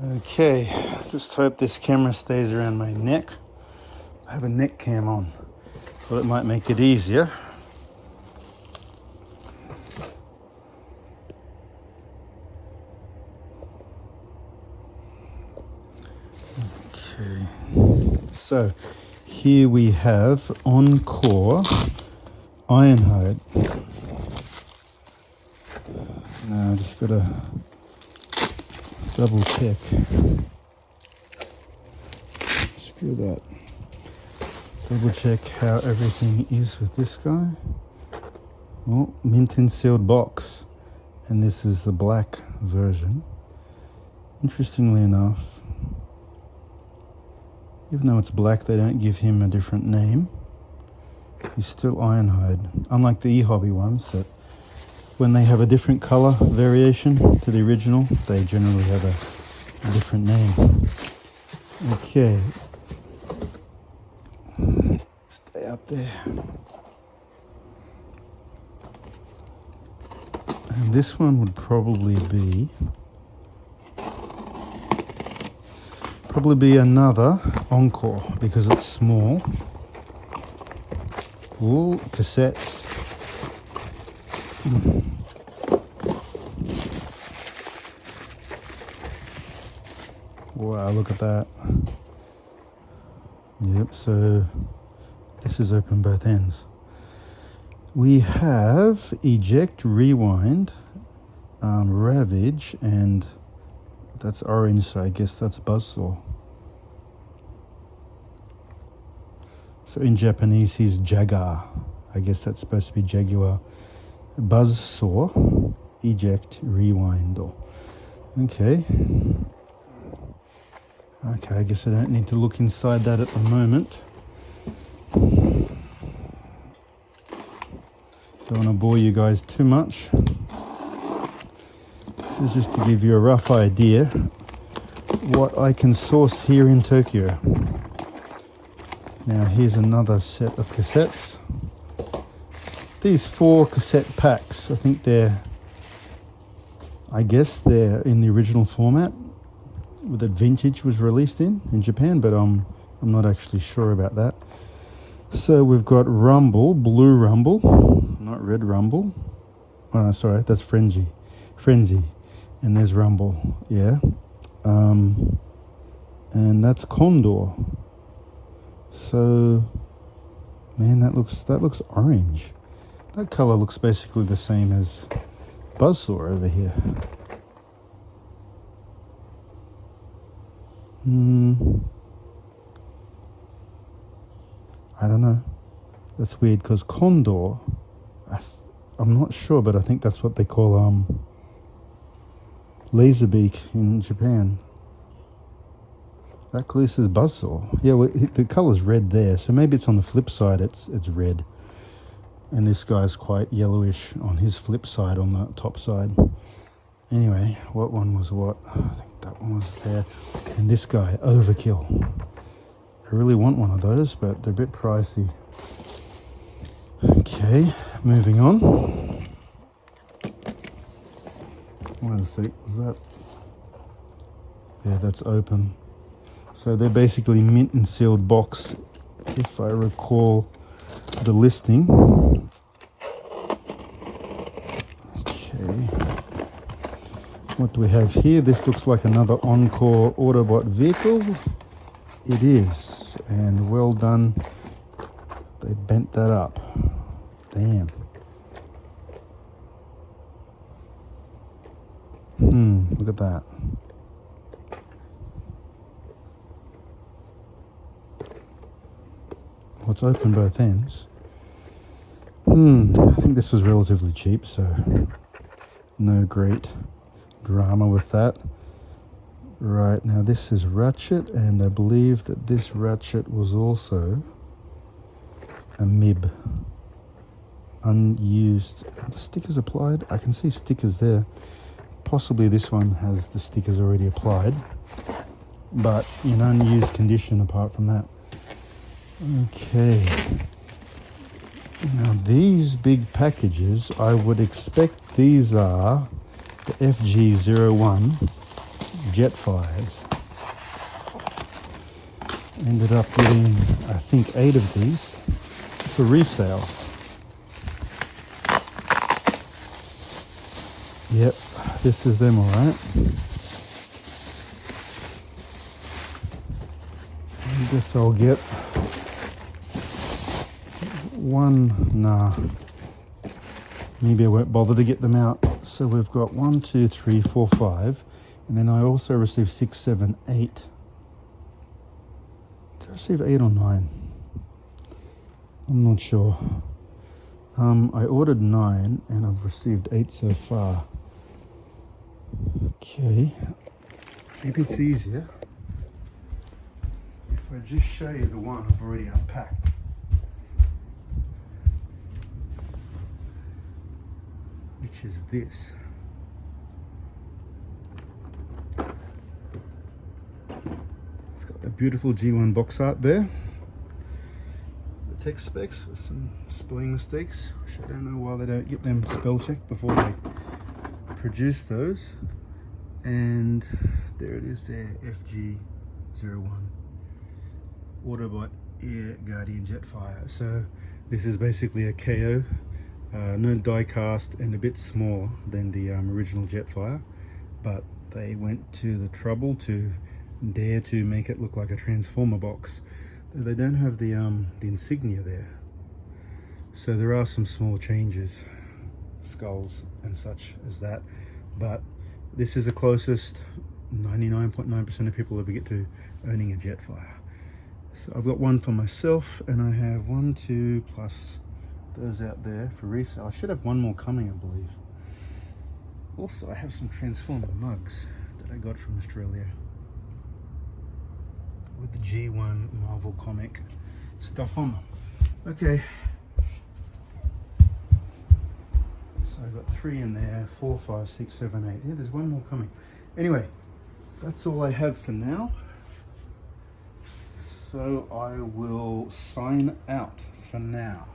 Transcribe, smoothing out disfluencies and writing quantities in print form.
Okay, just hope this camera stays around my neck. I have a neck cam on, thought it might make it easier. Okay, so here we have Encore Ironhide. Now I just gotta double check. Screw that. Double check how everything is with this guy. Oh, mint and sealed box. And this is the black version. Interestingly enough, even though it's black, they don't give him a different name. He's still Ironhide. Unlike the e-hobby ones, that when they have a different color variation to the original, they generally have a different name. Okay. Stay up there. And this one would probably be another Encore because it's small. Ooh, cassettes. Wow, look at that. Yep, so this is open both ends. We have Eject, Rewind, Ravage, and that's orange, so I guess that's Buzzsaw. So in Japanese, he's Jaguar. I guess that's supposed to be Jaguar. Buzzsaw, Eject, Rewind. Okay. Okay, I guess I don't need to look inside that at the moment. Don't want to bore you guys too much. This is just to give you a rough idea what I can source here in Tokyo. Now here's another set of cassettes. These 4 cassette packs, I guess they're in the original format that Vintage was released in Japan, but I'm not actually sure about that. So we've got Rumble, Blue Rumble, not Red Rumble. Oh, sorry, that's Frenzy, and there's Rumble, yeah. And that's Condor. So, man, that looks orange. That color looks basically the same as Buzzsaw over here. I don't know. That's weird because Condor, I'm not sure, but I think that's what they call Laserbeak in Japan. That clearly says Buzzsaw. Yeah, well, the color's red there, so maybe it's on the flip side. It's red, and this guy's quite yellowish on his flip side, on the top side. Anyway, what one was what? I think that one was there. And this guy, Overkill. I really want one of those, but they're a bit pricey. Okay, moving on. Wait a sec, was that? Yeah, that's open. So they're basically mint and sealed box, if I recall the listing. Okay. What do we have here? This looks like another Encore Autobot vehicle. It is, and well done. They bent that up. Damn. Look at that. Well, it's open both ends. I think this was relatively cheap, so no great drama with that. Right, now this is Ratchet, and I believe that this Ratchet was also a MIB. Unused. The stickers applied? I can see stickers there. Possibly this one has the stickers already applied, but in unused condition apart from that. Okay. Now these big packages, I would expect these are the FG01 Jetfires. Ended up getting, I think, 8 of these for resale. Yep, this is them, alright. I guess I'll get one. Nah, maybe I won't bother to get them out. So we've got 1, 2, 3, 4, 5, and then I also received 6, 7, 8. Did I receive 8 or 9? I'm not sure. I ordered 9 and I've received 8 so far. Okay, maybe it's easier if I just show you the one I've already unpacked. Which is this. It's got the beautiful G1 box art there. The text specs with some spelling mistakes, which I don't know why they don't get them spell checked before they produce those. And there it is there, FG01. Autobot Air Guardian Jetfire. So this is basically a KO. No die cast and a bit smaller than the original Jetfire, but they went to the trouble to dare to make it look like a Transformer box. They don't have the insignia there, so there are some small changes, skulls and such as that, but this is the closest 99.9% of people ever get to owning a Jetfire. So I've got one for myself, and I have 1, 2 plus those out there for resale. I should have one more coming, I believe. Also, I have some Transformer mugs that I got from Australia with the G1 Marvel comic stuff on them. Okay, so I've got 3 in there, 4, 5, 6, 7, 8. Yeah, there's one more coming. Anyway, that's all I have for now. So I will sign out for now.